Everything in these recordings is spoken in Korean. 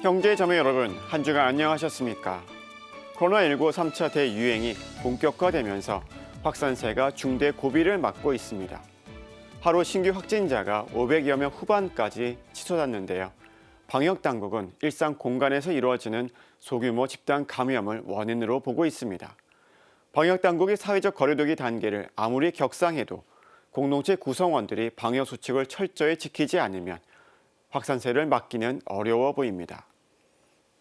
형제자매 여러분, 한 주간 안녕하셨습니까? 코로나19 3차 대유행이 본격화되면서 확산세가 중대 고비를 맞고 있습니다. 하루 신규 확진자가 500여 명 후반까지 치솟았는데요. 방역당국은 일상 공간에서 이루어지는 소규모 집단 감염을 원인으로 보고 있습니다. 방역당국이 사회적 거리두기 단계를 아무리 격상해도 공동체 구성원들이 방역수칙을 철저히 지키지 않으면 확산세를 막기는 어려워 보입니다.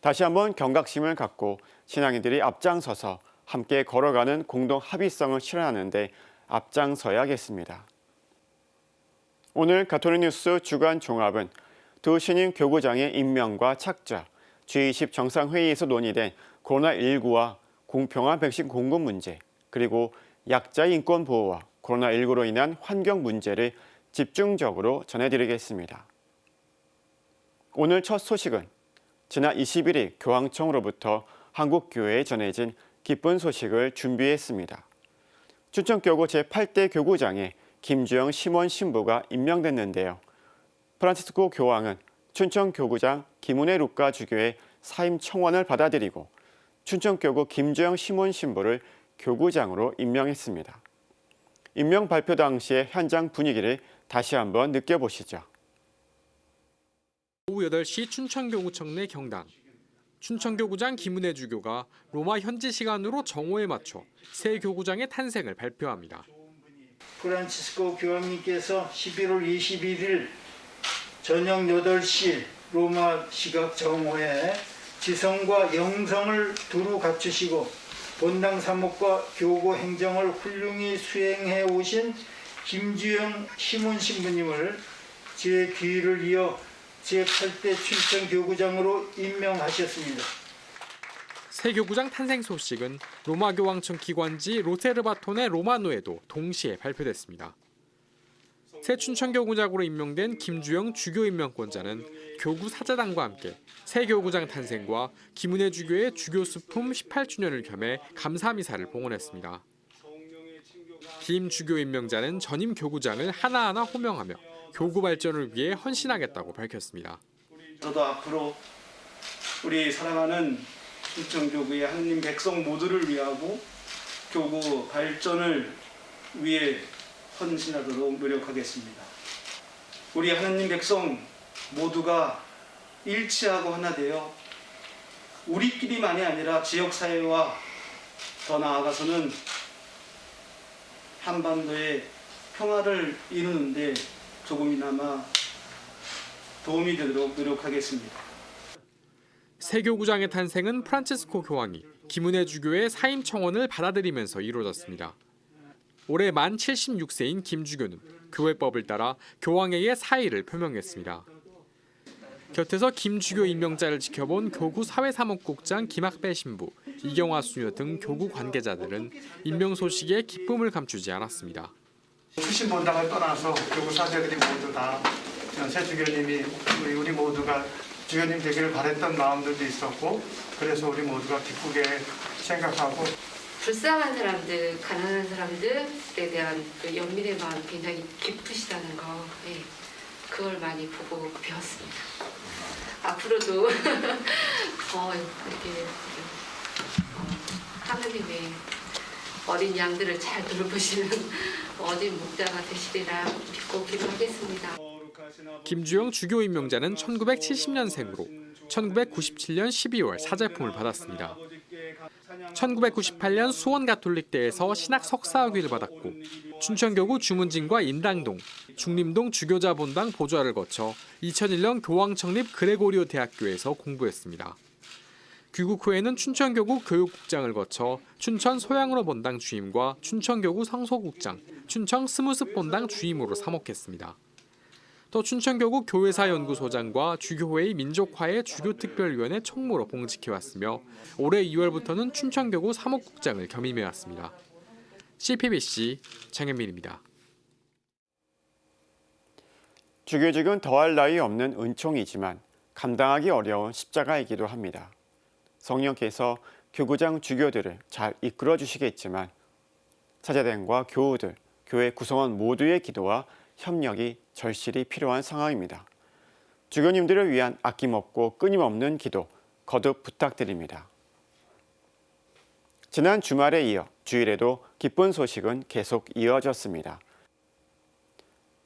다시 한번 경각심을 갖고 신앙인들이 앞장서서 함께 걸어가는 공동 합의성을 실현하는 데 앞장서야겠습니다. 오늘 가톨릭 뉴스 주간 종합은 두 신임 교구장의 임명과 착좌, G20 정상회의에서 논의된 코로나19와 공평한 백신 공급 문제, 그리고 약자의 인권 보호와 코로나19로 인한 환경 문제를 집중적으로 전해드리겠습니다. 오늘 첫 소식은 지난 21일 교황청으로부터 한국교회에 전해진 기쁜 소식을 준비했습니다. 춘천교구 제8대 교구장에 김주영 심원 신부가 임명됐는데요. 프란치스코 교황은 춘천교구장 김은혜 루카 주교의 사임 청원을 받아들이고 춘천교구 김주영 심원 신부를 교구장으로 임명했습니다. 임명 발표 당시의 현장 분위기를 다시 한번 느껴보시죠. 오후 8시 춘천교구청 내 경당. 춘천교구장 김은혜 주교가 로마 현지 시간으로 정오에 맞춰 새 교구장의 탄생을 발표합니다. 프란치스코 교황님께서 11월 21일 저녁 8시 로마 시각 정오에 지성과 영성을 두루 갖추시고 본당 사목과 교구 행정을 훌륭히 수행해 오신 김주영 심원 신부님을 제 귀를 이어 제8대 춘천교구장으로 임명하셨습니다. 새 교구장 탄생 소식은 로마 교황청 기관지 로세르바톤의 로마노에도 동시에 발표됐습니다. 새 춘천교구장으로 임명된 김주영 주교 임명권자는 교구 사제단과 함께 새 교구장 탄생과 김은혜 주교의 주교 수품 18주년을 겸해 감사 미사를 봉헌했습니다. 김 주교 임명자는 전임 교구장을 하나하나 호명하며 교구 발전을 위해 헌신하겠다고 밝혔습니다. 저도 앞으로 우리 사랑하는 춘천교구의 하느님 백성 모두를 위하고 교구 발전을 위해 헌신하도록 노력하겠습니다. 우리 하느님 백성 모두가 일치하고 하나 되어 우리끼리만이 아니라 지역사회와 더 나아가서는 한반도의 평화를 이루는데 조금이나마 도움이 되도록 노력하겠습니다. 새 교구장의 탄생은 프란치스코 교황이 김은혜 주교의 사임 청원을 받아들이면서 이루어졌습니다. 올해 만 76세인 김 주교는 교회법을 따라 교황에게 사의를 표명했습니다. 곁에서 김 주교 임명자를 지켜본 교구 사회사목국장 김학배 신부, 이경화 수녀 등 교구 관계자들은 임명 소식에 기쁨을 감추지 않았습니다. 출신 본당을 떠나서 교구 사제들이 모두 다 새 주교님이 우리 모두가 주교님 되기를 바랬던 마음들도 있었고, 그래서 우리 모두가 기쁘게 생각하고, 불쌍한 사람들, 가난한 사람들에 대한 그 연민의 마음 굉장히 깊으시다는 거, 그걸 많이 보고 배웠습니다. 앞으로도 이렇게 하느님의 어린 양들을 잘 돌보시는 어린 목자가 되시리라 믿고 기도하겠습니다. 김주영 주교 임명자는 1970년생으로 1997년 12월 사제품을 받았습니다. 1998년 수원 가톨릭대에서 신학 석사학위를 받았고 춘천교구 주문진과 인당동, 중림동 주교자 본당 보좌를 거쳐 2001년 교황 창립 그레고리오 대학교에서 공부했습니다. 귀국 후에는 춘천교구 교육국장을 거쳐 춘천 소양으로 본당 주임과 춘천교구 성소국장, 춘천 스무습 본당 주임으로 사목했습니다. 또 춘천교구 교회사 연구소장과 주교회의 민족화의 주교특별위원회 총무로 봉직해왔으며 올해 2월부터는 춘천교구 사목국장을 겸임해왔습니다. CPBC 장현민입니다. 주교직은 더할 나위 없는 은총이지만 감당하기 어려운 십자가이기도 합니다. 성령께서 교구장 주교들을 잘 이끌어 주시겠지만 사제단과 교우들, 교회 구성원 모두의 기도와 협력이 절실히 필요한 상황입니다. 주교님들을 위한 아낌없고 끊임없는 기도 거듭 부탁드립니다. 지난 주말에 이어 주일에도 기쁜 소식은 계속 이어졌습니다.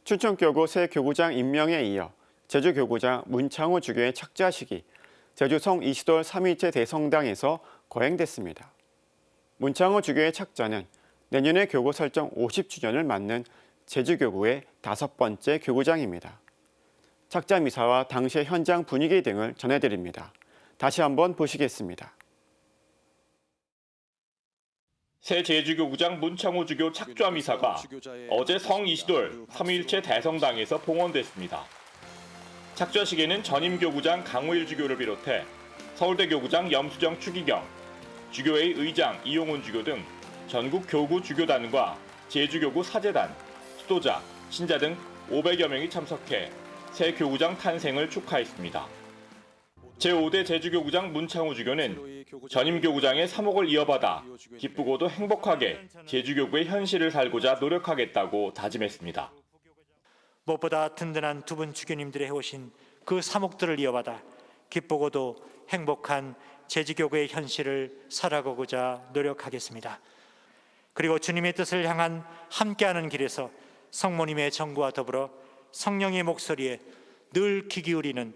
춘천교구 새 교구장 임명에 이어 제주교구장 문창호 주교의 착좌식이 제주 성이시돌 3일째 대성당에서 거행됐습니다. 문창호 주교의 착좌는 내년에 교구 설정 50주년을 맞는 제주교구의 5번째 교구장입니다. 착좌 미사와 당시의 현장 분위기 등을 전해드립니다. 다시 한번 보시겠습니다. 새 제주교구장 문창호 주교 착좌 미사가 어제 성이시돌 3일째 대성당에서 봉헌됐습니다. 착좌식에는 전임교구장 강호일 주교를 비롯해 서울대 교구장 염수정 추기경, 주교회의 의장 이용훈 주교 등 전국 교구 주교단과 제주교구 사제단, 수도자, 신자 등 500여 명이 참석해 새 교구장 탄생을 축하했습니다. 제5대 제주교구장 문창호 주교는 전임 교구장의 사목을 이어받아 기쁘고도 행복하게 제주교구의 현실을 살고자 노력하겠다고 다짐했습니다. 무엇보다 든든한 두 분 주교님들이 해오신 그 사목들을 이어받아 기쁘고도 행복한 제주교구의 현실을 살아가고자 노력하겠습니다. 그리고 주님의 뜻을 향한 함께하는 길에서 성모님의 정구와 더불어 성령의 목소리에 늘 귀 기울이는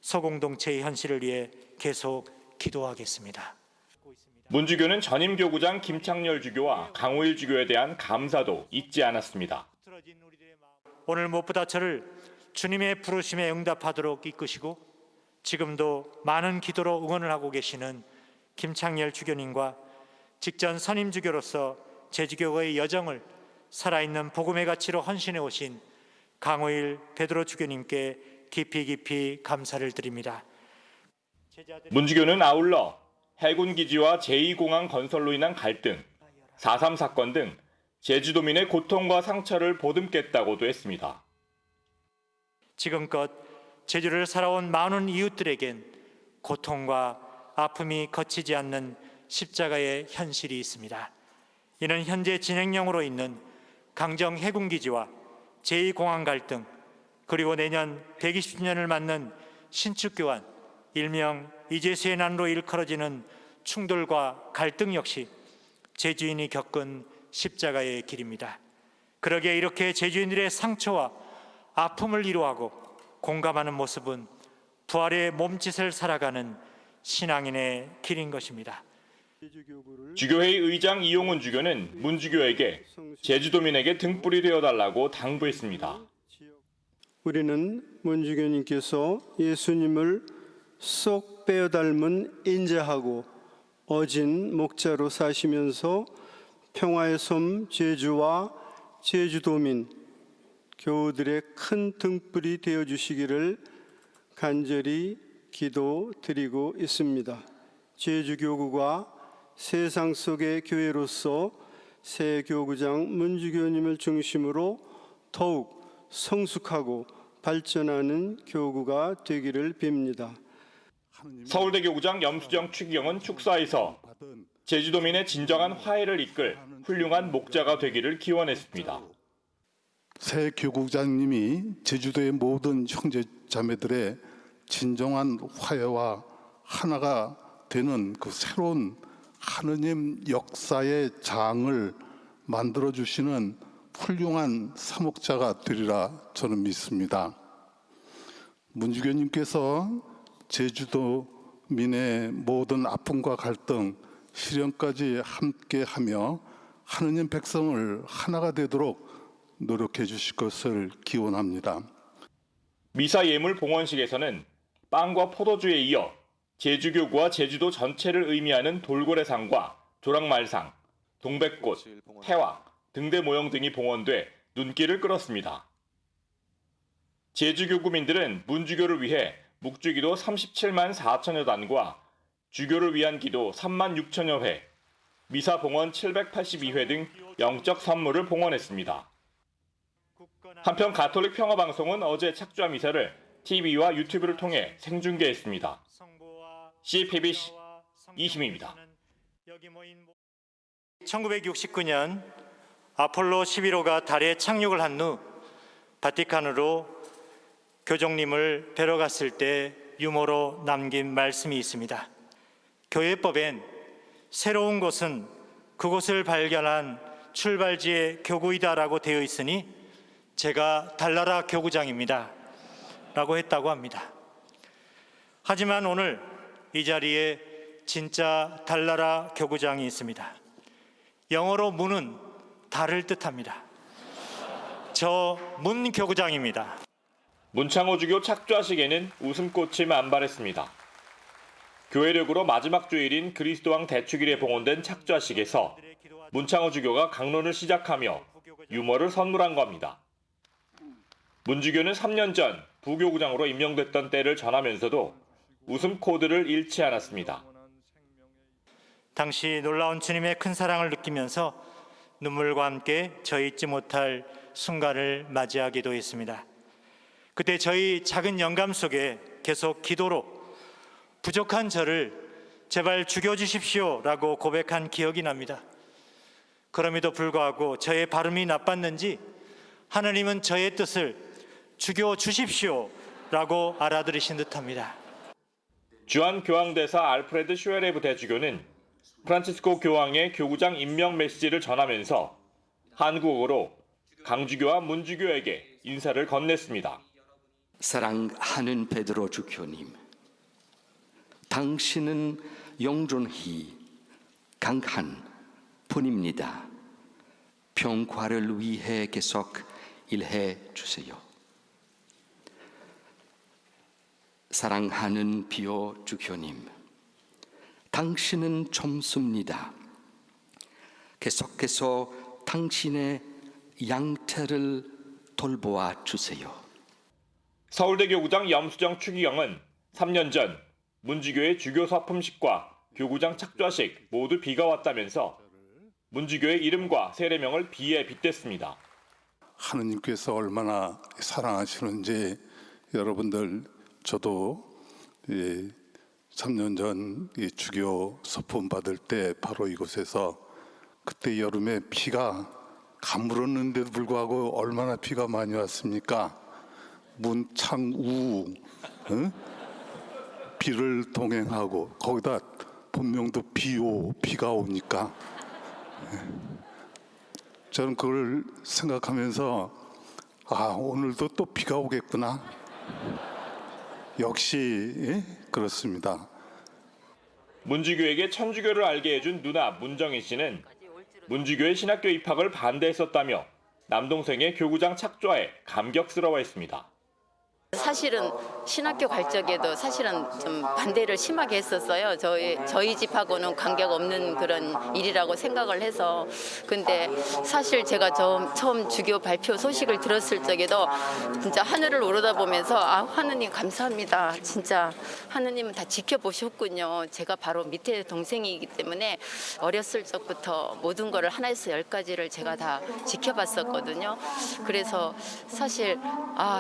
소공동체의 현실을 위해 계속 기도하겠습니다. 문 주교는 전임 교구장 김창렬 주교와 강호일 주교에 대한 감사도 잊지 않았습니다. 오늘 무엇보다 저를 주님의 부르심에 응답하도록 이끄시고 지금도 많은 기도로 응원을 하고 계시는 김창렬 주교님과 직전 선임 주교로서 제주교회의 여정을 살아있는 복음의 가치로 헌신해 오신 강호일 베드로 주교님께 깊이 감사를 드립니다. 문 주교는 아울러 해군 기지와 제2공항 건설로 인한 갈등, 4.3 사건 등 제주도민의 고통과 상처를 보듬겠다고도 했습니다. 지금껏 제주를 살아온 많은 이웃들에겐 고통과 아픔이 거치지 않는 십자가의 현실이 있습니다. 이는 현재 진행형으로 있는 강정 해군기지와 제2공항 갈등, 그리고 내년 120주년을 맞는 신축교환, 일명 이재수의 난로 일컬어지는 충돌과 갈등 역시 제주인이 겪은 십자가의 길입니다. 그러기에 이렇게 제주인들의 상처와 아픔을 위로하고 공감하는 모습은 부활의 몸짓을 살아가는 신앙인의 길인 것입니다. 주교회의 의장 이용훈 주교는 문 주교에게 제주도민에게 등불이 되어달라고 당부했습니다. 우리는 문 주교님께서 예수님을 쏙 빼어 닮은 인자하고 어진 목자로 사시면서 평화의 섬 제주와 제주도민 교우들의 큰 등불이 되어주시기를 간절히 기도드리고 있습니다. 제주교구가 세상 속의 교회로서 새 교구장 문주교님을 중심으로 더욱 성숙하고 발전하는 교구가 되기를 빕니다. 서울대 교구장 염수정 추기경은 축사에서 제주도민의 진정한 화해를 이끌 훌륭한 목자가 되기를 기원했습니다. 새 교구장님이 제주도의 모든 형제자매들의 진정한 화해와 하나가 되는 그 새로운 하느님 역사의 장을 만들어주시는 훌륭한 사목자가 되리라 저는 믿습니다. 문주교님께서 제주도민의 모든 아픔과 갈등, 시련까지 함께하며 하느님 백성을 하나가 되도록 노력해 주실 것을 기원합니다. 미사 예물 봉헌식에서는 빵과 포도주에 이어 제주교구와 제주도 전체를 의미하는 돌고래상과 조랑말상, 동백꽃, 태화, 등대 모형 등이 봉헌돼 눈길을 끌었습니다. 제주교구민들은 문주교를 위해 묵주기도 37만 4천여 단과 주교를 위한 기도 3만 6천여 회, 미사 봉헌 782회 등 영적 선물을 봉헌했습니다. 한편 가톨릭 평화방송은 어제 착좌 미사를 TV와 유튜브를 통해 생중계했습니다. CPBC 이심입니다. 1969년 아폴로 11호가 달에 착륙을 한 후 바티칸으로 교종님을 뵈러 갔을 때 유머로 남긴 말씀이 있습니다. 교회법엔 새로운 곳은 그곳을 발견한 출발지의 교구이다라고 되어 있으니 제가 달나라 교구장입니다 라고 했다고 합니다. 하지만 오늘 이 자리에 진짜 달나라 교구장이 있습니다. 영어로 문은 달을 뜻합니다. 저 문 교구장입니다. 문창호 주교 착좌식에는 웃음꽃이 만발했습니다. 교회력으로 마지막 주일인 그리스도왕 대축일에 봉헌된 착좌식에서 문창호 주교가 강론을 시작하며 유머를 선물한 겁니다. 문 주교는 3년 전 부교구장으로 임명됐던 때를 전하면서도 웃음 코드를 잃지 않았습니다. 당시 놀라운 주님의 큰 사랑을 느끼면서 눈물과 함께 저 잊지 못할 순간을 맞이하기도 했습니다. 그때 저희 작은 영감 속에 계속 기도로 부족한 저를 제발 죽여주십시오라고 고백한 기억이 납니다. 그럼에도 불구하고 저의 발음이 나빴는지 하나님은 저의 뜻을 죽여주십시오라고 알아들으신 듯합니다. 주한 교황대사 알프레드 슈에레브 대주교는 프란치스코 교황의 교구장 임명 메시지를 전하면서 한국어로 강주교와 문주교에게 인사를 건넸습니다. 사랑하는 베드로 주교님, 당신은 영존히 강한 분입니다. 평화를 위해 계속 일해 주세요. 사랑하는 비오 주교님, 당신은 젊습니다. 계속해서 당신의 양태를 돌보아 주세요. 서울대 교구장 염수정 추기경은 3년 전 문주교의 주교 서품식과 교구장 착좌식 모두 비가 왔다면서 문주교의 이름과 세례명을 비에 빗댔습니다. 하느님께서 얼마나 사랑하시는지 여러분들 저도 3년 전 주교 서품 받을 때 바로 이곳에서 그때 여름에 비가 가물었는데도 불구하고 얼마나 비가 많이 왔습니까? 문창우 비를 동행하고 거기다 본명도 비가 오니까 저는 그걸 생각하면서 오늘도 또 비가 오겠구나. 역시 그렇습니다. 문주교에게 천주교를 알게 해준 누나 문정희 씨는 문주교의 신학교 입학을 반대했었다며 남동생의 교구장 착좌에 감격스러워했습니다. 사실은 신학교 갈 적에도 사실은 좀 반대를 심하게 했었어요. 저희 집하고는 관계가 없는 그런 일이라고 생각을 해서. 근데 사실 제가 처음 주교 발표 소식을 들었을 적에도 진짜 하늘을 오르다보면서 하느님 감사합니다. 진짜 하느님은 다 지켜보셨군요. 제가 바로 밑에 동생이기 때문에 어렸을 적부터 모든 거를 하나에서 10가지를 제가 다 지켜봤었거든요. 그래서 사실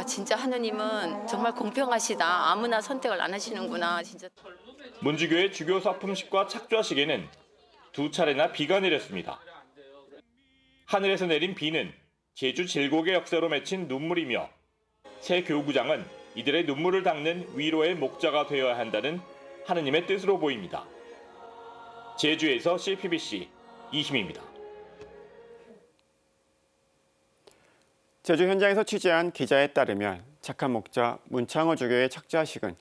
진짜 하느님은 정말 공평하시다. 아무나 선택을 안 하시는구나. 진짜. 문주교의 주교 서품식과 착좌식에는 2차례나 비가 내렸습니다. 하늘에서 내린 비는 제주 질곡의 역사로 맺힌 눈물이며 새 교구장은 이들의 눈물을 닦는 위로의 목자가 되어야 한다는 하느님의 뜻으로 보입니다. 제주에서 CPBC 이희미입니다. 제주 현장에서 취재한 기자에 따르면 착한 목자 문창호 주교의 착좌식은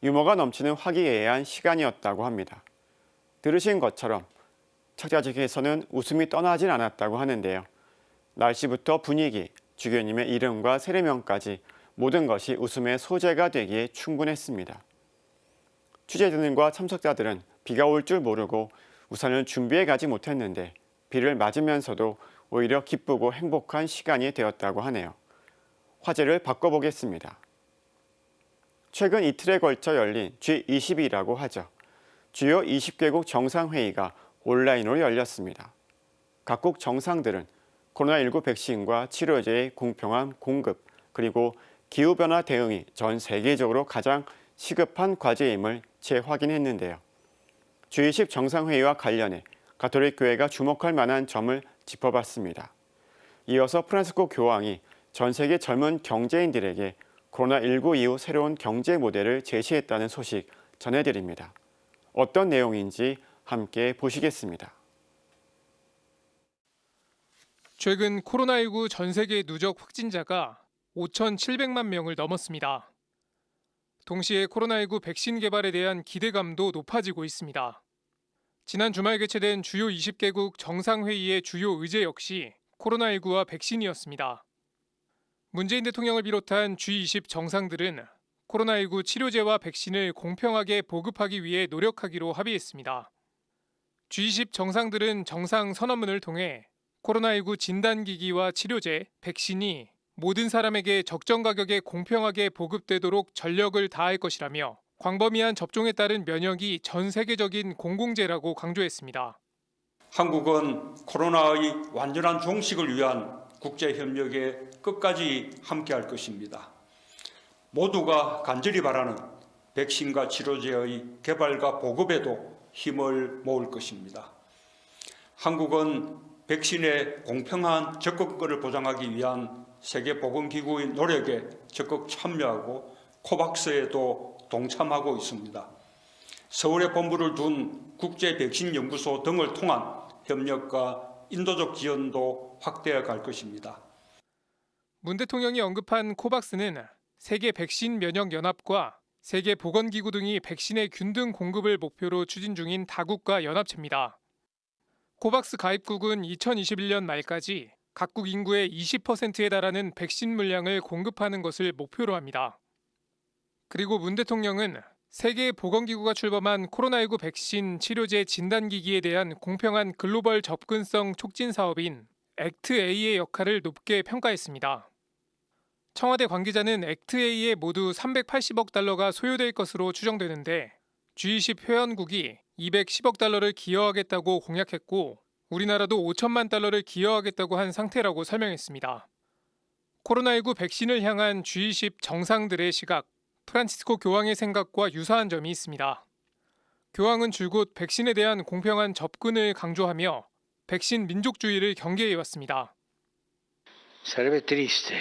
유머가 넘치는 화기애애한 시간이었다고 합니다. 들으신 것처럼 착좌식에서는 웃음이 떠나질 않았다고 하는데요. 날씨부터 분위기, 주교님의 이름과 세례명까지 모든 것이 웃음의 소재가 되기에 충분했습니다. 취재진과 참석자들은 비가 올 줄 모르고 우산을 준비해 가지 못했는데 비를 맞으면서도 오히려 기쁘고 행복한 시간이 되었다고 하네요. 화제를 바꿔보겠습니다. 최근 이틀에 걸쳐 열린 G20이라고 하죠. 주요 20개국 정상회의가 온라인으로 열렸습니다. 각국 정상들은 코로나19 백신과 치료제의 공평한 공급, 그리고 기후변화 대응이 전 세계적으로 가장 시급한 과제임을 재확인했는데요. G20 정상회의와 관련해 가톨릭 교회가 주목할 만한 점을 짚어봤습니다. 이어서 프란치스코 교황이 전 세계 젊은 경제인들에게 코로나19 이후 새로운 경제 모델을 제시했다는 소식 전해드립니다. 어떤 내용인지 함께 보시겠습니다. 최근 코로나19 전 세계 누적 확진자가 5,700만 명을 넘었습니다. 동시에 코로나19 백신 개발에 대한 기대감도 높아지고 있습니다. 지난 주말 개최된 주요 20개국 정상회의의 주요 의제 역시 코로나19와 백신이었습니다. 문재인 대통령을 비롯한 G20 정상들은 코로나19 치료제와 백신을 공평하게 보급하기 위해 노력하기로 합의했습니다. G20 정상들은 정상 선언문을 통해 코로나19 진단기기와 치료제, 백신이 모든 사람에게 적정 가격에 공평하게 보급되도록 전력을 다할 것이라며 광범위한 접종에 따른 면역이 전 세계적인 공공재라고 강조했습니다. 한국은 코로나의 완전한 종식을 위한 국제협력에 끝까지 함께할 것입니다. 모두가 간절히 바라는 백신과 치료제의 개발과 보급에도 힘을 모을 것입니다. 한국은 백신의 공평한 접근권을 보장하기 위한 세계보건기구의 노력에 적극 참여하고 코박스에도 동참하고 있습니다. 서울에 본부를 둔 국제백신연구소 등을 통한 협력과 인도적 지원도 확대해 갈 것입니다. 문 대통령이 언급한 코박스는 세계 백신 면역 연합과 세계보건기구 등이 백신의 균등 공급을 목표로 추진 중인 다국가 연합체입니다. 코박스 가입국은 2021년 말까지 각국 인구의 20%에 달하는 백신 물량을 공급하는 것을 목표로 합니다. 그리고 문 대통령은 세계보건기구가 출범한 코로나19 백신 치료제 진단기기에 대한 공평한 글로벌 접근성 촉진 사업인 액트A의 역할을 높게 평가했습니다. 청와대 관계자는 액트A에 모두 380억 달러가 소요될 것으로 추정되는데 G20 회원국이 210억 달러를 기여하겠다고 공약했고 우리나라도 5천만 달러를 기여하겠다고 한 상태라고 설명했습니다. 코로나19 백신을 향한 G20 정상들의 시각, 프란치스코 교황의 생각과 유사한 점이 있습니다. 교황은 줄곧 백신에 대한 공평한 접근을 강조하며 백신 민족주의를 경계해왔습니다. Sarebbe triste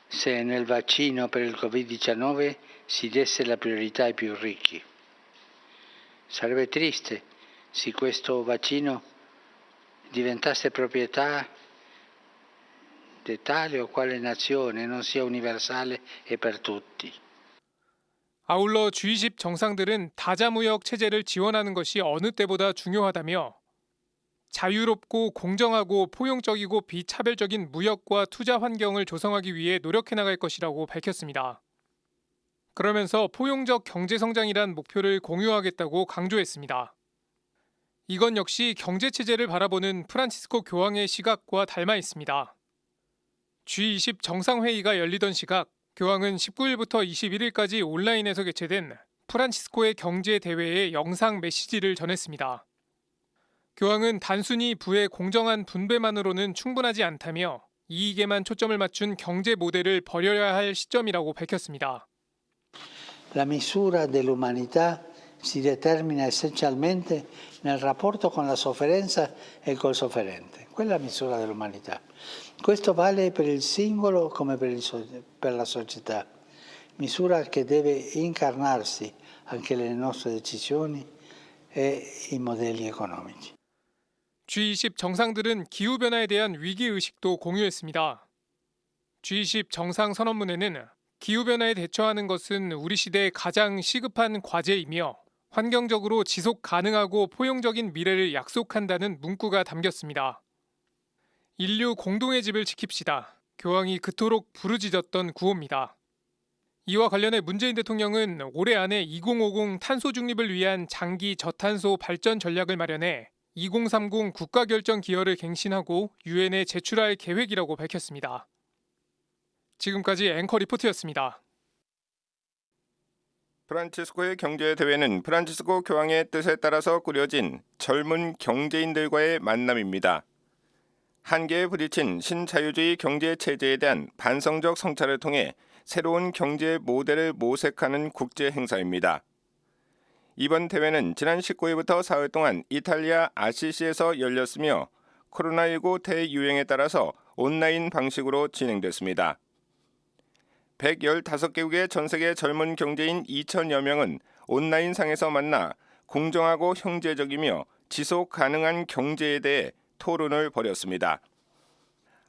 se nel vaccino per il Covid-19 si desse la priorità ai più ricchi. Sarebbe triste se questo vaccino diventasse proprietà di tale o quale nazione e non sia universale e per tutti. 아울러 G20 정상들은 다자무역 체제를 지원하는 것이 어느 때보다 중요하다며 자유롭고 공정하고 포용적이고 비차별적인 무역과 투자 환경을 조성하기 위해 노력해 나갈 것이라고 밝혔습니다. 그러면서 포용적 경제성장이란 목표를 공유하겠다고 강조했습니다. 이건 역시 경제체제를 바라보는 프란치스코 교황의 시각과 닮아 있습니다. G20 정상회의가 열리던 시각, 교황은 19일부터 21일까지 온라인에서 개최된 프란치스코의 경제대회의 영상 메시지를 전했습니다. 교황은 단순히 부의 공정한 분배만으로는 충분하지 않다며 이익에만 초점을 맞춘 경제 모델을 버려야 할 시점이라고 밝혔습니다. La misura dell'umanità si determina essenzialmente nel rapporto con la sofferenza e col sofferente. Quella è la misura dell'umanità. Questo vale per il singolo come per la società. Misura che deve incarnarsi anche nelle nostre decisioni e i modelli economici. G20 정상들은 기후변화에 대한 위기의식도 공유했습니다. G20 정상 선언문에는 기후변화에 대처하는 것은 우리 시대의 가장 시급한 과제이며 환경적으로 지속 가능하고 포용적인 미래를 약속한다는 문구가 담겼습니다. 인류 공동의 집을 지킵시다. 교황이 그토록 부르짖었던 구호입니다. 이와 관련해 문재인 대통령은 올해 안에 2050 탄소 중립을 위한 장기 저탄소 발전 전략을 마련해 2030 국가결정 기여를 갱신하고 유엔에 제출할 계획이라고 밝혔습니다. 지금까지 앵커 리포트였습니다. 프란치스코의 경제대회는 프란치스코 교황의 뜻에 따라서 꾸려진 젊은 경제인들과의 만남입니다. 한계에 부딪힌 신자유주의 경제체제에 대한 반성적 성찰을 통해 새로운 경제 모델을 모색하는 국제 행사입니다. 이번 대회는 지난 19일부터 사흘 동안 이탈리아 아시시에서 열렸으며 코로나19 대유행에 따라서 온라인 방식으로 진행됐습니다. 115개국의 전 세계 젊은 경제인 2천여 명은 온라인상에서 만나 공정하고 형제적이며 지속 가능한 경제에 대해 토론을 벌였습니다.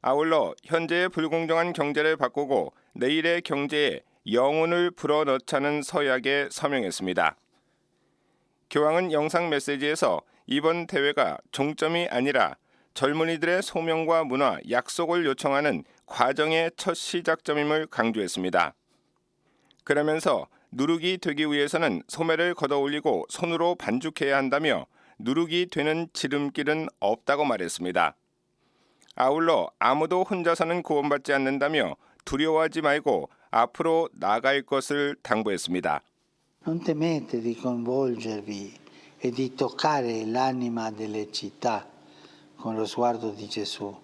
아울러 현재의 불공정한 경제를 바꾸고 내일의 경제에 영혼을 불어넣자는 서약에 서명했습니다. 교황은 영상 메시지에서 이번 대회가 종점이 아니라 젊은이들의 소명과 문화, 약속을 요청하는 과정의 첫 시작점임을 강조했습니다. 그러면서 누룩이 되기 위해서는 소매를 걷어올리고 손으로 반죽해야 한다며 누룩이 되는 지름길은 없다고 말했습니다. 아울러 아무도 혼자서는 구원받지 않는다며 두려워하지 말고 앞으로 나아갈 것을 당부했습니다. Non temete di coinvolgervi e di toccare l'anima delle città con lo sguardo di Gesù.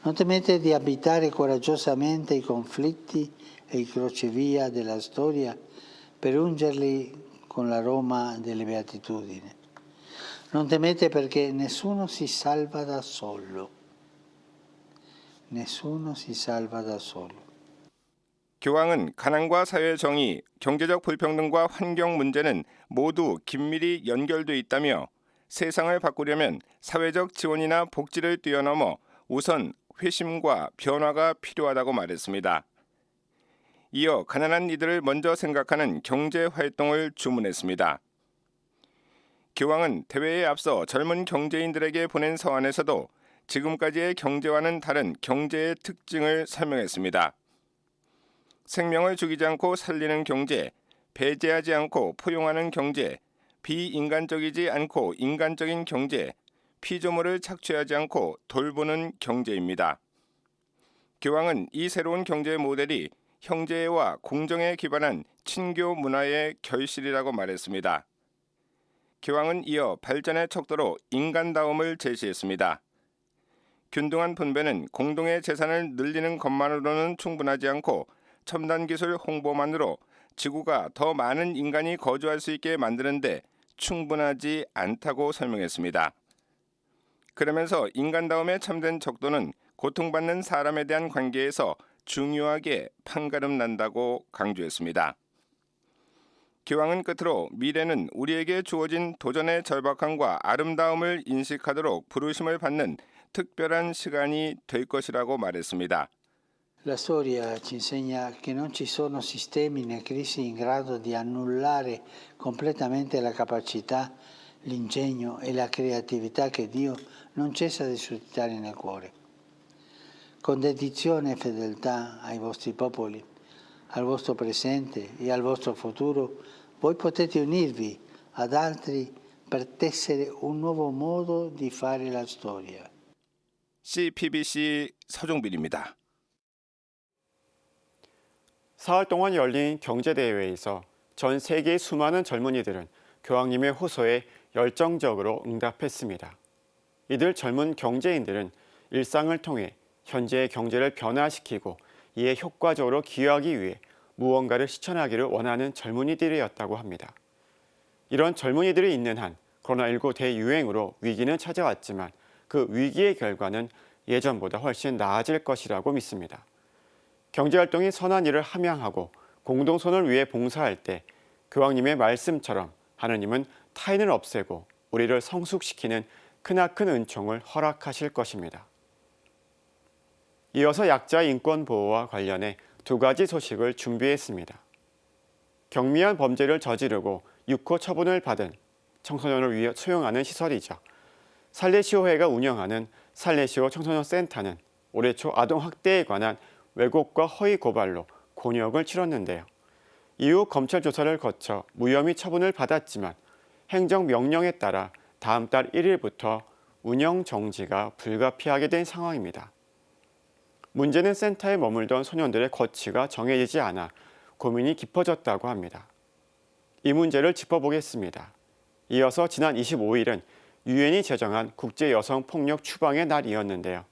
Non temete di abitare coraggiosamente i conflitti e i crocevia della storia per ungerli con l'aroma delle beatitudini. Non temete perché nessuno si salva da solo. Nessuno si salva da solo. 교황은 가난과 사회 정의, 경제적 불평등과 환경 문제는 모두 긴밀히 연결돼 있다며 세상을 바꾸려면 사회적 지원이나 복지를 뛰어넘어 우선 회심과 변화가 필요하다고 말했습니다. 이어 가난한 이들을 먼저 생각하는 경제 활동을 주문했습니다. 교황은 대회에 앞서 젊은 경제인들에게 보낸 서한에서도 지금까지의 경제와는 다른 경제의 특징을 설명했습니다. 생명을 죽이지 않고 살리는 경제, 배제하지 않고 포용하는 경제, 비인간적이지 않고 인간적인 경제, 피조물을 착취하지 않고 돌보는 경제입니다. 교황은 이 새로운 경제 모델이 형제와 공정에 기반한 친교 문화의 결실이라고 말했습니다. 교황은 이어 발전의 척도로 인간다움을 제시했습니다. 균등한 분배는 공동의 재산을 늘리는 것만으로는 충분하지 않고 첨단 기술 홍보만으로 지구가 더 많은 인간이 거주할 수 있게 만드는데 충분하지 않다고 설명했습니다. 그러면서 인간다움의 참된 척도는 고통받는 사람에 대한 관계에서 중요하게 판가름 난다고 강조했습니다. 교황은 끝으로 미래는 우리에게 주어진 도전의 절박함과 아름다움을 인식하도록 부르심을 받는 특별한 시간이 될 것이라고 말했습니다. La storia ci insegna che non ci sono sistemi né crisi in grado di annullare completamente la capacità, l'ingegno e la creatività che Dio non cessa di suscitare nel cuore. Con dedizione e fedeltà ai vostri popoli, al vostro presente e al vostro futuro, voi potete unirvi ad altri per tessere un nuovo modo di fare la storia. CPBC 서종빈입니다. 사흘 동안 열린 경제대회에서 전 세계의 수많은 젊은이들은 교황님의 호소에 열정적으로 응답했습니다. 이들 젊은 경제인들은 일상을 통해 현재의 경제를 변화시키고 이에 효과적으로 기여하기 위해 무언가를 실천하기를 원하는 젊은이들이었다고 합니다. 이런 젊은이들이 있는 한 코로나19 대유행으로 위기는 찾아왔지만 그 위기의 결과는 예전보다 훨씬 나아질 것이라고 믿습니다. 경제활동이 선한 일을 함양하고 공동선을 위해 봉사할 때 교황님의 말씀처럼 하느님은 타인을 없애고 우리를 성숙시키는 크나큰 은총을 허락하실 것입니다. 이어서 약자 인권 보호와 관련해 두 가지 소식을 준비했습니다. 경미한 범죄를 저지르고 6호 처분을 받은 청소년을 위해 수용하는 시설이죠. 살레시오회가 운영하는 살레시오 청소년 센터는 올해 초 아동 학대에 관한 왜곡과 허위 고발로 곤욕을 치렀는데요. 이후 검찰 조사를 거쳐 무혐의 처분을 받았지만 행정명령에 따라 다음 달 1일부터 운영 정지가 불가피하게 된 상황입니다. 문제는 센터에 머물던 소년들의 거치가 정해지지 않아 고민이 깊어졌다고 합니다. 이 문제를 짚어보겠습니다. 이어서 지난 25일은 유엔이 제정한 국제여성폭력 추방의 날이었는데요.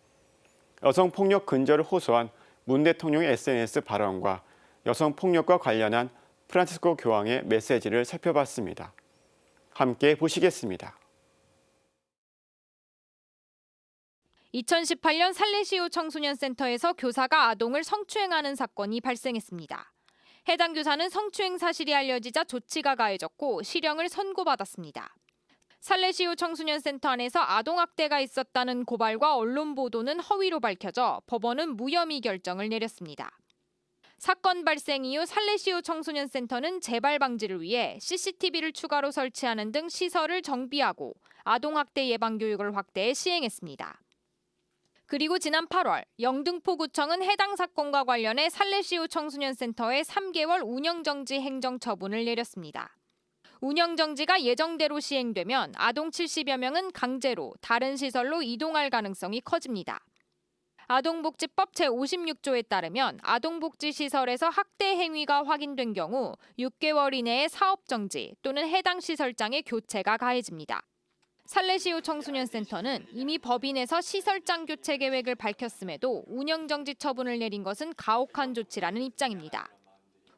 여성폭력 근절을 호소한 문 대통령의 SNS 발언과 여성폭력과 관련한 프란치스코 교황의 메시지를 살펴봤습니다. 함께 보시겠습니다. 2018년 살레시오 청소년센터에서 교사가 아동을 성추행하는 사건이 발생했습니다. 해당 교사는 성추행 사실이 알려지자 조치가 가해졌고 실형을 선고받았습니다. 살레시오 청소년센터 안에서 아동학대가 있었다는 고발과 언론 보도는 허위로 밝혀져 법원은 무혐의 결정을 내렸습니다. 사건 발생 이후 살레시오 청소년센터는 재발 방지를 위해 CCTV를 추가로 설치하는 등 시설을 정비하고 아동학대 예방 교육을 확대해 시행했습니다. 그리고 지난 8월 영등포구청은 해당 사건과 관련해 살레시오 청소년센터에 3개월 운영정지 행정처분을 내렸습니다. 운영정지가 예정대로 시행되면 아동 70여 명은 강제로 다른 시설로 이동할 가능성이 커집니다. 아동복지법 제56조에 따르면 아동복지시설에서 학대 행위가 확인된 경우 6개월 이내에 사업정지 또는 해당 시설장의 교체가 가해집니다. 살레시오 청소년센터는 이미 법인에서 시설장 교체 계획을 밝혔음에도 운영정지 처분을 내린 것은 가혹한 조치라는 입장입니다.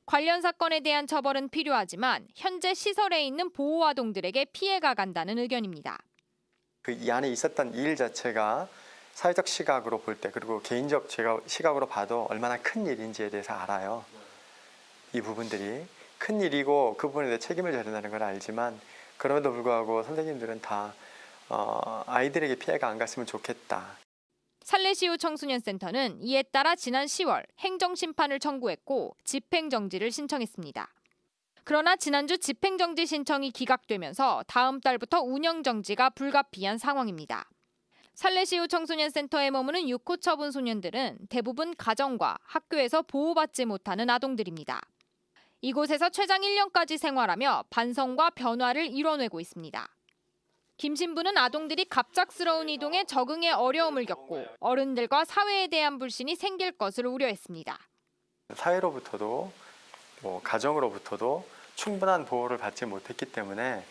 관련 사건에 대한 처벌은 필요하지만 현재 시설에 있는 보호아동들에게 피해가 간다는 의견입니다. 이 안에 있었던 일 자체가 사회적 시각으로 볼 때 그리고 개인적 제가 시각으로 봐도 얼마나 큰 일인지에 대해서 알아요. 이 부분들이 큰 일이고 그 부분에 대해 책임을 져야 된다는 걸 알지만 그럼에도 불구하고 선생님들은 다 아이들에게 피해가 안 갔으면 좋겠다. 살레시오 청소년센터는 이에 따라 지난 10월 행정심판을 청구했고 집행정지를 신청했습니다. 그러나 지난주 집행정지 신청이 기각되면서 다음 달부터 운영정지가 불가피한 상황입니다. 살레시오 청소년센터에 머무는 6호 처분 소년들은 대부분 가정과 학교에서 보호받지 못하는 아동들입니다. 이곳에서 최장 1년까지 생활하며 반성과 변화를 이뤄내고 있습니다. 김 신부는 아동들이 갑작스러운 이동에 적응에 어려움을 겪고 어른들과 사회에 대한 불신이 생길 것을 우려했습니다. 사회로부터도 가정으로부터도 충분한 보호를 받지 못했기 때문에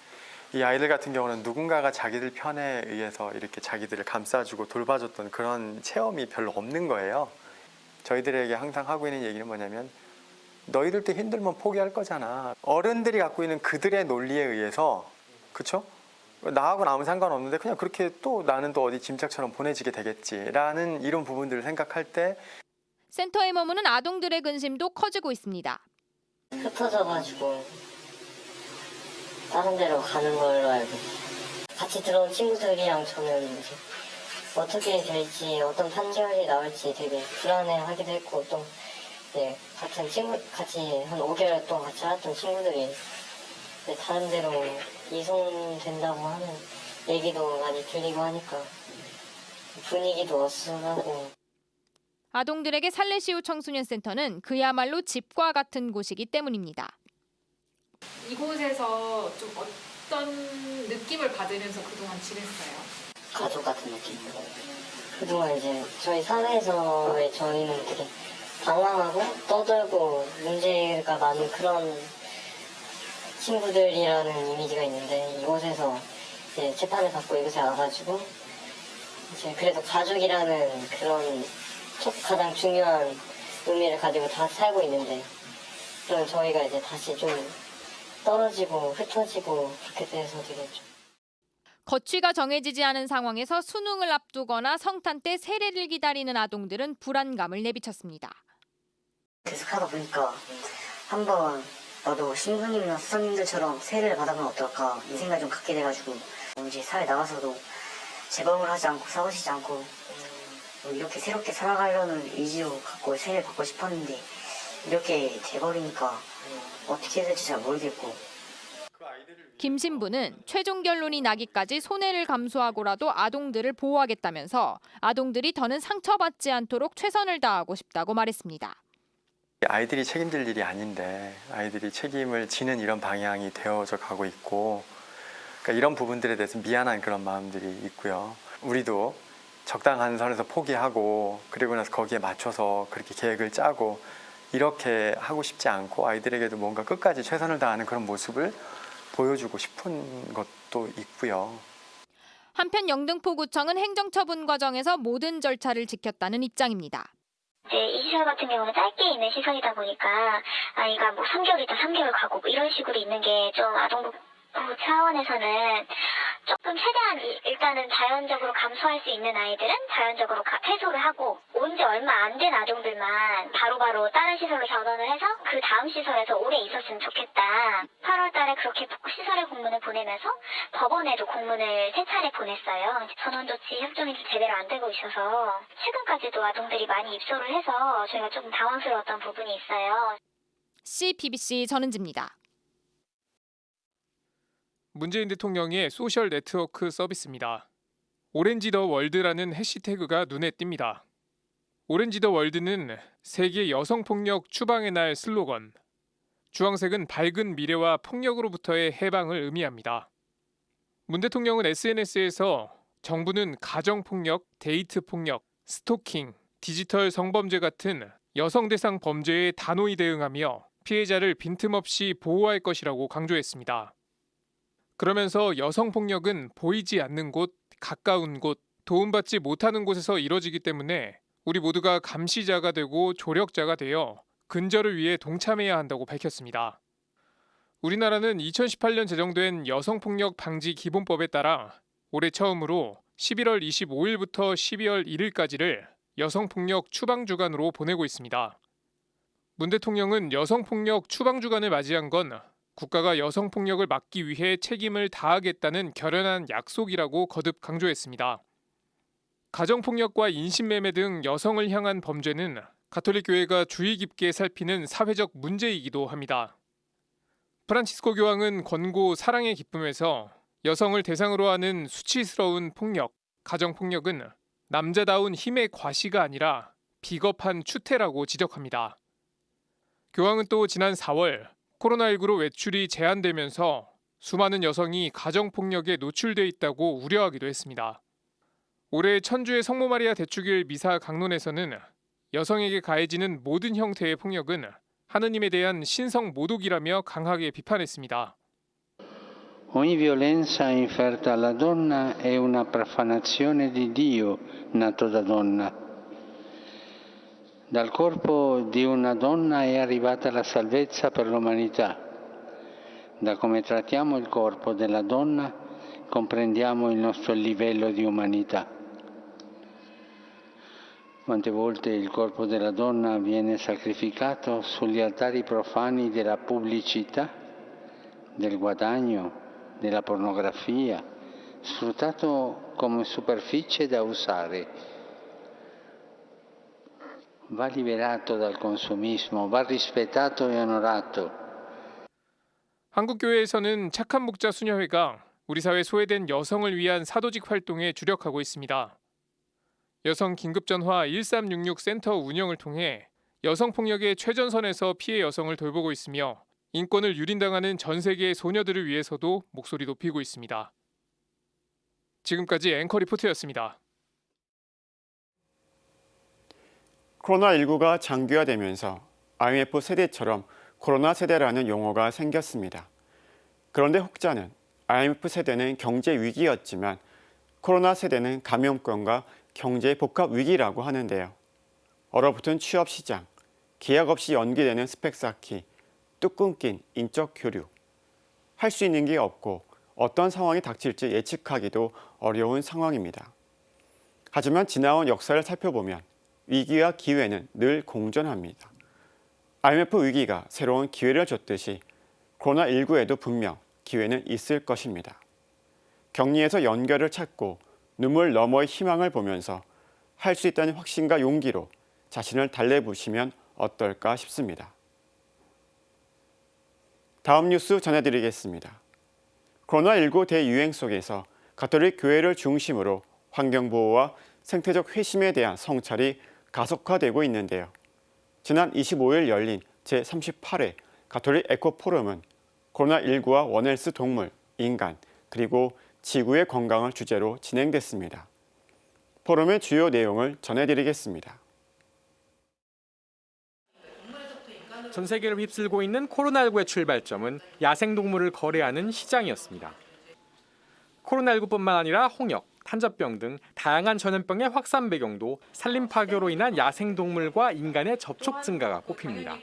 이 아이들 같은 경우는 누군가가 자기들 편에 의해서 이렇게 자기들을 감싸주고 돌봐줬던 그런 체험이 별로 없는 거예요. 저희들에게 항상 하고 있는 얘기는 뭐냐면 너희들도 힘들면 포기할 거잖아. 어른들이 갖고 있는 그들의 논리에 의해서 그렇죠? 나하고는 아무 상관없는데 그냥 그렇게 또 나는 또 어디 짐짝처럼 보내지게 되겠지라는 이런 부분들을 생각할 때 센터에 머무는 아동들의 근심도 커지고 있습니다. 흩어져가지고 다른 데로 가는 걸로 알고 같이 들어온 친구들이랑 저는 이제 어떻게 될지 어떤 판결이 나올지 되게 불안해하기도 했고 또 네, 같은 친구 같이 한 5개월 동안 같이 살았던 친구들이 네, 다른 데로 이송된다고 하는 얘기도 많이 들리고 하니까 분위기도 어수선하고. 아동들에게 살레시오 청소년센터는 그야말로 집과 같은 곳이기 때문입니다. 이곳에서 좀 어떤 느낌을 받으면서 그동안 지냈어요? 가족 같은 느낌이요. 그동안 이제 저희 사회에서의 저희는 되게 방황하고 떠들고 문제가 많은 그런 친구들이라는 이미지가 있는데 이곳에서 이제 재판을 받고 이곳에 와가지고 이제 그래도 가족이라는 그런 가장 중요한 의미를 가지고 다 살고 있는데 그럼 저희가 이제 다시 좀 떨어지고 흩어지고 그렇게 돼서 되게 좀 거취가 정해지지 않은 상황에서 수능을 앞두거나 성탄 때 세례를 기다리는 아동들은 불안감을 내비쳤습니다. 계속 하다 보니까 한번 나도 신부님이나 수사님들처럼 세례를 받아보면 어떨까 이 생각이 좀 갖게 돼가지고 이제 사회 나가서도 재범을 하지 않고 싸우시지 않고 이렇게 새롭게 살아가려는 의지로 갖고 세례를 받고 싶었는데 이렇게 돼버리니까 어떻게 해야 될지 잘 모르겠고. 김 신부는 최종 결론이 나기까지 손해를 감수하고라도 아동들을 보호하겠다면서 아동들이 더는 상처받지 않도록 최선을 다하고 싶다고 말했습니다. 아이들이 책임질 일이 아닌데 아이들이 책임을 지는 이런 방향이 되어져 가고 있고 그러니까 이런 부분들에 대해서 미안한 그런 마음들이 있고요. 우리도 적당한 선에서 포기하고 그리고 나서 거기에 맞춰서 그렇게 계획을 짜고 이렇게 하고 싶지 않고 아이들에게도 뭔가 끝까지 최선을 다하는 그런 모습을 보여주고 싶은 것도 있고요. 한편 영등포구청은 행정처분 과정에서 모든 절차를 지켰다는 입장입니다. 이 시설 같은 경우는 짧게 있는 시설이다 보니까 아이가 3개월 있다 3개월 가고 이런 식으로 있는 게 좀 차원에서는 조금 최대한 일단은 자연적으로 감소할 수 있는 아이들은 자연적으로 해소를 하고 온 지 얼마 안 된 아동들만 바로바로 다른 시설로 전원을 해서 그 다음 시설에서 오래 있었으면 좋겠다. 8월 달에 그렇게 시설에 공문을 보내면서 법원에도 공문을 3차례 보냈어요. 전원 조치 협정이 좀 제대로 안 되고 있어서 최근까지도 아동들이 많이 입소를 해서 저희가 조금 당황스러웠던 부분이 있어요. CBBC 전은지입니다. 문재인 대통령의 소셜 네트워크 서비스입니다. 오렌지 더 월드라는 해시태그가 눈에 띕니다. 오렌지 더 월드는 세계 여성폭력 추방의 날 슬로건, 주황색은 밝은 미래와 폭력으로부터의 해방을 의미합니다. 문 대통령은 SNS에서 정부는 가정폭력, 데이트폭력, 스토킹, 디지털 성범죄 같은 여성 대상 범죄에 단호히 대응하며 피해자를 빈틈없이 보호할 것이라고 강조했습니다. 그러면서 여성폭력은 보이지 않는 곳, 가까운 곳, 도움받지 못하는 곳에서 이뤄지기 때문에 우리 모두가 감시자가 되고 조력자가 되어 근절을 위해 동참해야 한다고 밝혔습니다. 우리나라는 2018년 제정된 여성폭력 방지 기본법에 따라 올해 처음으로 11월 25일부터 12월 1일까지를 여성폭력 추방주간으로 보내고 있습니다. 문 대통령은 여성폭력 추방주간을 맞이한 건 국가가 여성폭력을 막기 위해 책임을 다하겠다는 결연한 약속이라고 거듭 강조했습니다. 가정폭력과 인신매매 등 여성을 향한 범죄는 가톨릭교회가 주의 깊게 살피는 사회적 문제이기도 합니다. 프란치스코 교황은 권고 사랑의 기쁨에서 여성을 대상으로 하는 수치스러운 폭력, 가정폭력은 남자다운 힘의 과시가 아니라 비겁한 추태라고 지적합니다. 교황은 또 지난 4월 코로나19로 외출이 제한되면서 수많은 여성이 가정폭력에 노출돼 있다고 우려하기도 했습니다. 올해 천주의 성모 마리아 대축일 미사 강론에서는 여성에게 가해지는 모든 형태의 폭력은 하느님에 대한 신성 모독이라며 강하게 비판했습니다. Ogni violenza inferta alla donna è una profanazione di Dio nato da donna. Dal corpo di una donna è arrivata la salvezza per l'umanità. Da come trattiamo il corpo della donna comprendiamo il nostro livello di umanità. Quante volte il corpo della donna viene sacrificato sugli altari profani della pubblicità, del guadagno, della pornografia, sfruttato come superficie da usare. Va liberato dal consumismo, va rispettato e onorato. 한국교회에서는 착한 목자 수녀회가 우리 사회 소외된 여성을 위한 사도직 활동에 주력하고 있습니다. 여성 긴급전화 1366 센터 운영을 통해 여성폭력의 최전선에서 피해 여성을 돌보고 있으며 인권을 유린당하는 전 세계의 소녀들을 위해서도 목소리 높이고 있습니다. 지금까지 앵커 리포트였습니다. 코로나19가 장기화되면서 IMF 세대처럼 코로나 세대라는 용어가 생겼습니다. 그런데 혹자는 IMF 세대는 경제 위기였지만 코로나 세대는 감염병과 경제 복합 위기라고 하는데요. 얼어붙은 취업 시장, 계약 없이 연기되는 스펙 쌓기, 뚝 끊긴 인적 교류. 할 수 있는 게 없고 어떤 상황이 닥칠지 예측하기도 어려운 상황입니다. 하지만 지나온 역사를 살펴보면 위기와 기회는 늘 공존합니다. IMF 위기가 새로운 기회를 줬듯이 코로나19에도 분명 기회는 있을 것입니다. 격리에서 연결을 찾고 눈물 너머의 희망을 보면서 할 수 있다는 확신과 용기로 자신을 달래보시면 어떨까 싶습니다. 다음 뉴스 전해드리겠습니다. 코로나19 대유행 속에서 가톨릭 교회를 중심으로 환경보호와 생태적 회심에 대한 성찰이 가속화되고 있는데요. 지난 25일 열린 제38회 가톨릭 에코포럼은 코로나19와 원헬스 동물, 인간, 그리고 지구의 건강을 주제로 진행됐습니다. 포럼의 주요 내용을 전해드리겠습니다. 전 세계를 휩쓸고 있는 코로나19의 출발점은 야생동물을 거래하는 시장이었습니다. 코로나19뿐만 아니라 홍역, 탄저병 등 다양한 전염병의 확산 배경도 산림 파괴로 인한 야생동물과 인간의 접촉 증가가 꼽힙니다.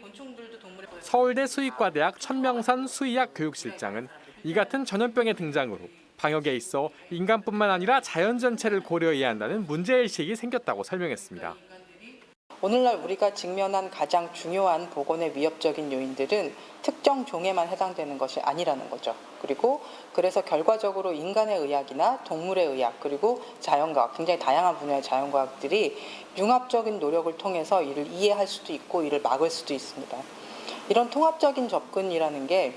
서울대 수의과대학 천명선 수의학 교육실장은 이 같은 전염병의 등장으로 방역에 있어 인간뿐만 아니라 자연 전체를 고려해야 한다는 문제의식이 생겼다고 설명했습니다. 오늘날 우리가 직면한 가장 중요한 보건의 위협적인 요인들은 특정 종에만 해당되는 것이 아니라는 거죠. 그리고 그래서 결과적으로 인간의 의학이나 동물의 의학 그리고 자연과학, 굉장히 다양한 분야의 자연과학들이 융합적인 노력을 통해서 이를 이해할 수도 있고 이를 막을 수도 있습니다. 이런 통합적인 접근이라는 게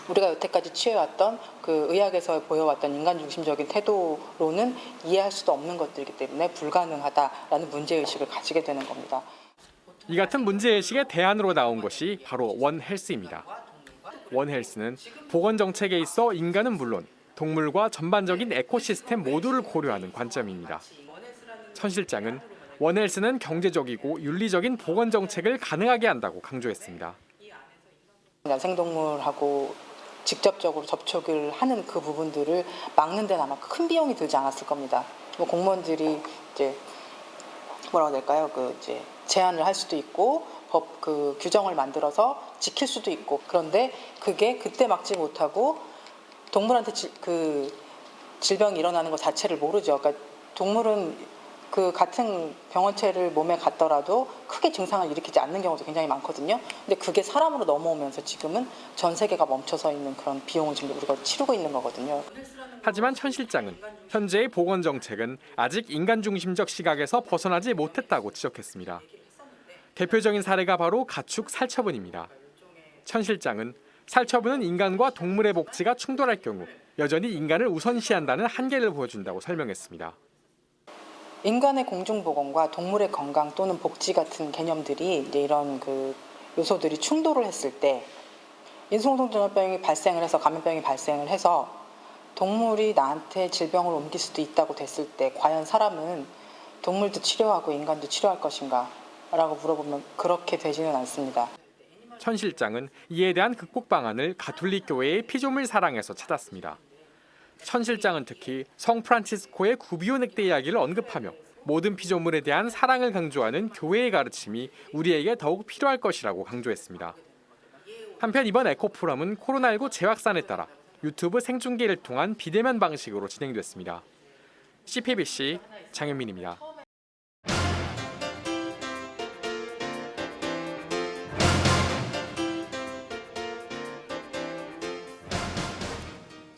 우리가 여태까지 취해왔던 그 의학에서 보여왔던 인간 중심적인 태도로는 이해할 수도 없는 것들이기 때문에 불가능하다라는 문제의식을 가지게 되는 겁니다. 이 같은 문제의식의 대안으로 나온 것이 바로 원헬스입니다. 원헬스는 보건 정책에 있어 인간은 물론 동물과 전반적인 에코시스템 모두를 고려하는 관점입니다. 천 실장은 원헬스는 경제적이고 윤리적인 보건 정책을 가능하게 한다고 강조했습니다. 야생동물하고 직접적으로 접촉을 하는 그 부분들을 막는 데는 아마 큰 비용이 들지 않았을 겁니다. 뭐 공무원들이 이제 뭐라고 해야 될까요? 이제 제한을 할 수도 있고 법 규정을 만들어서 지킬 수도 있고 그런데 그게 그때 막지 못하고 동물한테 질병이 일어나는 것 자체를 모르죠. 그러니까 동물은 그 같은 병원체를 몸에 갖더라도 크게 증상을 일으키지 않는 경우도 굉장히 많거든요. 근데 그게 사람으로 넘어오면서 지금은 전 세계가 멈춰서 있는 그런 비용을 지금 우리가 치르고 있는 거거든요. 하지만 천 실장은 현재의 보건 정책은 아직 인간 중심적 시각에서 벗어나지 못했다고 지적했습니다. 대표적인 사례가 바로 가축 살처분입니다. 천 실장은 살처분은 인간과 동물의 복지가 충돌할 경우 여전히 인간을 우선시한다는 한계를 보여준다고 설명했습니다. 인간의 공중보건과 동물의 건강 또는 복지 같은 개념들이 이제 이런 요소들이 충돌을 했을 때 인수공통전염병이 발생을 해서 감염병이 발생을 해서 동물이 나한테 질병을 옮길 수도 있다고 됐을 때 과연 사람은 동물도 치료하고 인간도 치료할 것인가? 라고 물어보면 그렇게 되지는 않습니다. 천 실장은 이에 대한 극복 방안을 가톨릭 교회의 피조물 사랑에서 찾았습니다. 천 실장은 특히 성 프란치스코의 구비오 늑대 이야기를 언급하며 모든 피조물에 대한 사랑을 강조하는 교회의 가르침이 우리에게 더욱 필요할 것이라고 강조했습니다. 한편 이번 에코포럼은 코로나19 재확산에 따라 유튜브 생중계를 통한 비대면 방식으로 진행됐습니다. CPBC 장현민입니다.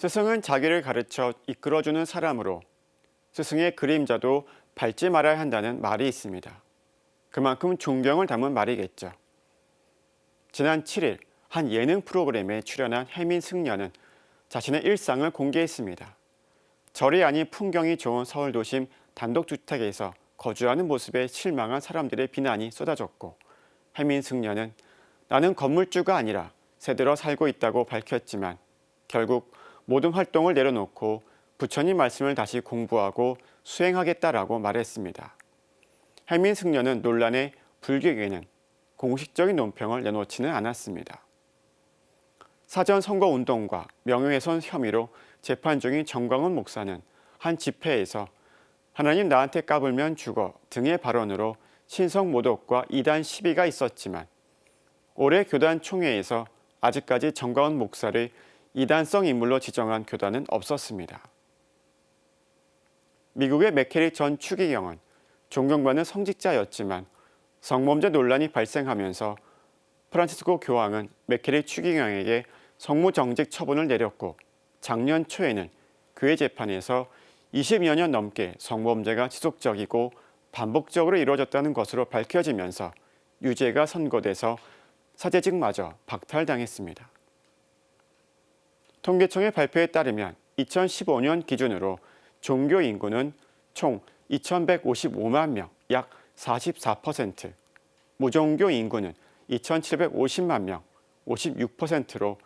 스승은 자기를 가르쳐 이끌어주는 사람으로 스승의 그림자도 밟지 말아야 한다는 말이 있습니다. 그만큼 존경을 담은 말이겠죠. 지난 7일 한 예능 프로그램에 출연한 혜민 승려는 자신의 일상을 공개했습니다. 절이 아닌 풍경이 좋은 서울 도심 단독주택에서 거주하는 모습에 실망한 사람들의 비난이 쏟아졌고 혜민 승려는 나는 건물주가 아니라 새들어 살고 있다고 밝혔지만 결국 모든 활동을 내려놓고 부처님 말씀을 다시 공부하고 수행하겠다라고 말했습니다. 혜민 승려는 논란의 불교계에는 공식적인 논평을 내놓지는 않았습니다. 사전선거운동과 명예훼손 혐의로 재판 중인 정광훈 목사는 한 집회에서 하나님 나한테 까불면 죽어 등의 발언으로 신성모독과 이단 시비가 있었지만 올해 교단 총회에서 아직까지 정광훈 목사를 이단성 인물로 지정한 교단은 없었습니다. 미국의 맥케리 전 추기경은 존경받는 성직자였지만 성범죄 논란이 발생하면서 프란치스코 교황은 맥케리 추기경에게 성무정직 처분을 내렸고 작년 초에는 교회 재판에서 20여 년 넘게 성범죄가 지속적이고 반복적으로 이루어졌다는 것으로 밝혀지면서 유죄가 선고돼서 사제직마저 박탈당했습니다. 통계청의 발표에 따르면 2015년 기준으로 종교 인구는 총 2,155만 명, 약 44%, 무종교 인구는 2,750만 명, 56%로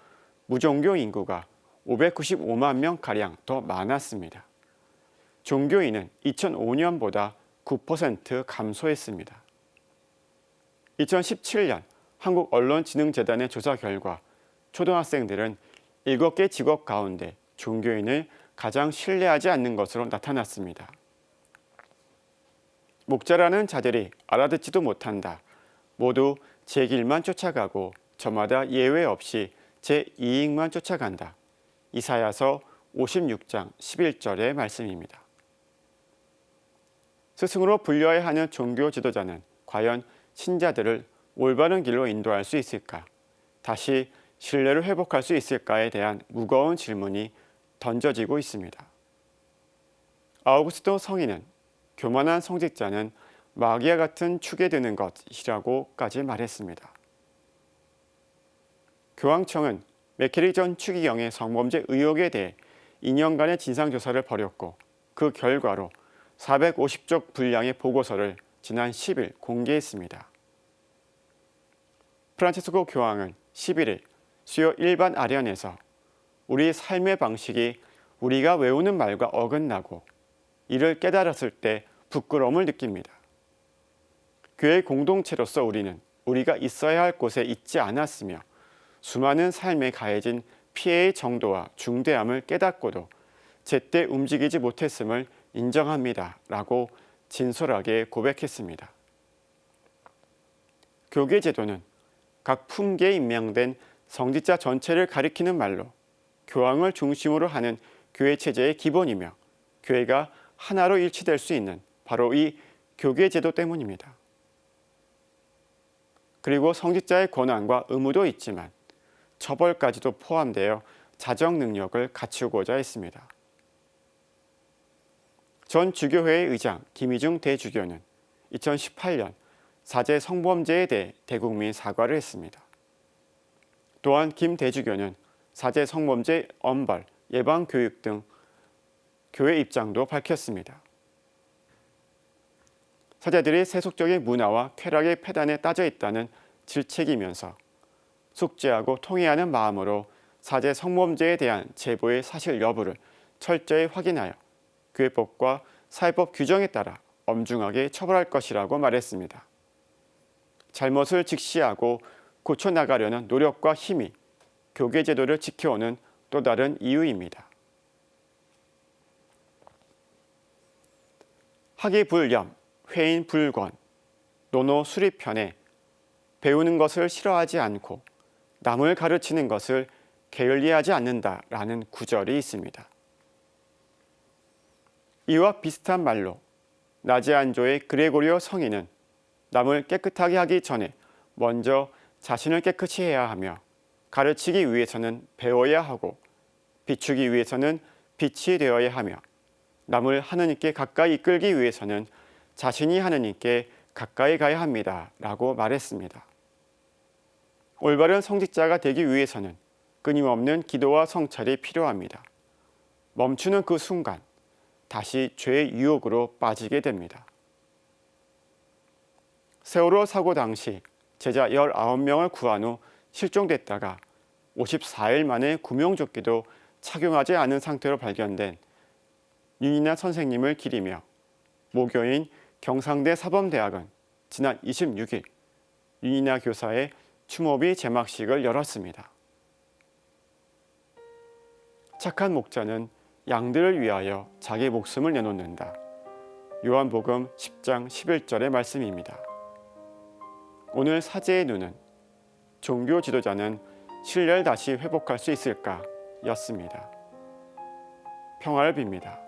무종교 인구가 595만 명가량 더 많았습니다. 종교인은 2005년보다 9% 감소했습니다. 2017년 한국언론진흥재단의 조사 결과 초등학생들은 7개 직업 가운데 종교인을 가장 신뢰하지 않는 것으로 나타났습니다. 목자라는 자들이 알아듣지도 못한다. 모두 제 길만 쫓아가고 저마다 예외 없이 제 이익만 쫓아간다. 이사야서 56장 11절의 말씀입니다. 스승으로 불려야 하는 종교 지도자는 과연 신자들을 올바른 길로 인도할 수 있을까? 다시 신뢰를 회복할 수 있을까에 대한 무거운 질문이 던져지고 있습니다. 아우구스도 성인은 교만한 성직자는 마귀와 같은 축에 드는 것이라고까지 말했습니다. 교황청은 맥케리 전 추기경의 성범죄 의혹에 대해 2년간의 진상조사를 벌였고 그 결과로 450쪽 분량의 보고서를 지난 10일 공개했습니다. 프란치스코 교황은 11일 수요 일반 아련에서 우리 삶의 방식이 우리가 외우는 말과 어긋나고 이를 깨달았을 때 부끄러움을 느낍니다. 교회 공동체로서 우리는 우리가 있어야 할 곳에 있지 않았으며 수많은 삶에 가해진 피해의 정도와 중대함을 깨닫고도 제때 움직이지 못했음을 인정합니다. 라고 진솔하게 고백했습니다. 교계 제도는 각 품계에 임명된 성직자 전체를 가리키는 말로 교황을 중심으로 하는 교회 체제의 기본이며 교회가 하나로 일치될 수 있는 바로 이 교계 제도 때문입니다. 그리고 성직자의 권한과 의무도 있지만 처벌까지도 포함되어 자정 능력을 갖추고자 했습니다. 전 주교회의 의장 김희중 대주교는 2018년 사제 성범죄에 대해 대국민 사과를 했습니다. 또한 김 대주교는 사제 성범죄 엄벌, 예방 교육 등 교회 입장도 밝혔습니다. 사제들이 세속적인 문화와 쾌락의 폐단에 따져 있다는 질책이면서 숙지하고 통회하는 마음으로 사제 성범죄에 대한 제보의 사실 여부를 철저히 확인하여 교회법과 사회법 규정에 따라 엄중하게 처벌할 것이라고 말했습니다. 잘못을 직시하고 고쳐나가려는 노력과 힘이 교계 제도를 지켜오는 또 다른 이유입니다. 학이불염, 회인불권, 노노수리편에 배우는 것을 싫어하지 않고 남을 가르치는 것을 게을리하지 않는다라는 구절이 있습니다. 이와 비슷한 말로 나지안조의 그레고리오 성인은 남을 깨끗하게 하기 전에 먼저 자신을 깨끗이 해야 하며 가르치기 위해서는 배워야 하고 비추기 위해서는 빛이 되어야 하며 남을 하느님께 가까이 이끌기 위해서는 자신이 하느님께 가까이 가야 합니다. 라고 말했습니다. 올바른 성직자가 되기 위해서는 끊임없는 기도와 성찰이 필요합니다. 멈추는 그 순간 다시 죄의 유혹으로 빠지게 됩니다. 세월호 사고 당시 제자 19명을 구한 후 실종됐다가 54일 만에 구명조끼도 착용하지 않은 상태로 발견된 윤이나 선생님을 기리며 모교인 경상대 사범대학은 지난 26일 윤이나 교사의 추모비 제막식을 열었습니다. 착한 목자는 양들을 위하여 자기 목숨을 내놓는다. 요한복음 10장 11절의 말씀입니다. 오늘 사제의 눈은 종교 지도자는 신뢰를 다시 회복할 수 있을까? 였습니다. 평화를 빕니다.